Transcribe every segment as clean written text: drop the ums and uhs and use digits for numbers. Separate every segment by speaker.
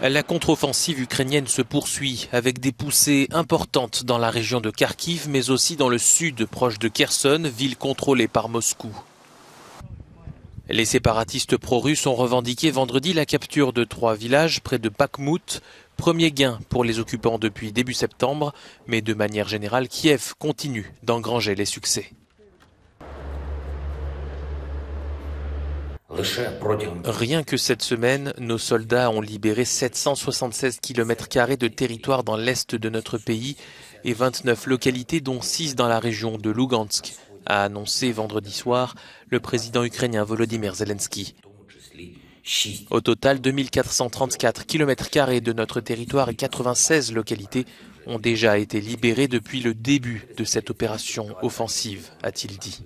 Speaker 1: La contre-offensive ukrainienne se poursuit avec des poussées importantes dans la région de Kharkiv, mais aussi dans le sud, proche de Kherson, ville contrôlée par Moscou. Les séparatistes pro-russes ont revendiqué vendredi la capture de 3 villages près de Bakhmout, premier gain pour les occupants depuis début septembre, mais de manière générale, Kiev continue d'engranger les succès. Rien que cette semaine, nos soldats ont libéré 776 km² de territoire dans l'est de notre pays et 29 localités, dont 6 dans la région de Lugansk, a annoncé vendredi soir le président ukrainien Volodymyr Zelensky. Au total, 2434 km² de notre territoire et 96 localités ont déjà été libérées depuis le début de cette opération offensive, a-t-il dit.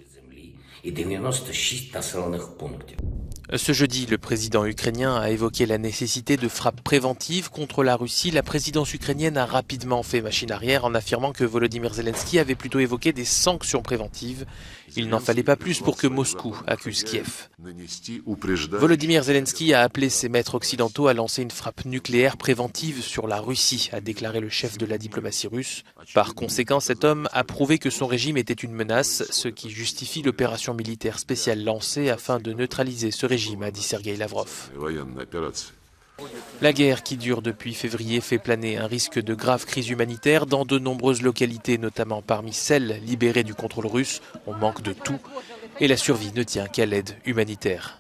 Speaker 1: Ce jeudi, le président ukrainien a évoqué la nécessité de frappes préventives contre la Russie. La présidence ukrainienne a rapidement fait machine arrière en affirmant que Volodymyr Zelensky avait plutôt évoqué des sanctions préventives. Il n'en fallait pas plus pour que Moscou accuse Kiev. Volodymyr Zelensky a appelé ses maîtres occidentaux à lancer une frappe nucléaire préventive sur la Russie, a déclaré le chef de la diplomatie russe. Par conséquent, cet homme a prouvé que son régime était une menace, ce qui justifie l'opération militaire spéciale lancée afin de neutraliser ce régime, a dit Sergueï Lavrov. La guerre qui dure depuis février fait planer un risque de grave crise humanitaire dans de nombreuses localités, notamment parmi celles libérées du contrôle russe. On manque de tout et la survie ne tient qu'à l'aide humanitaire.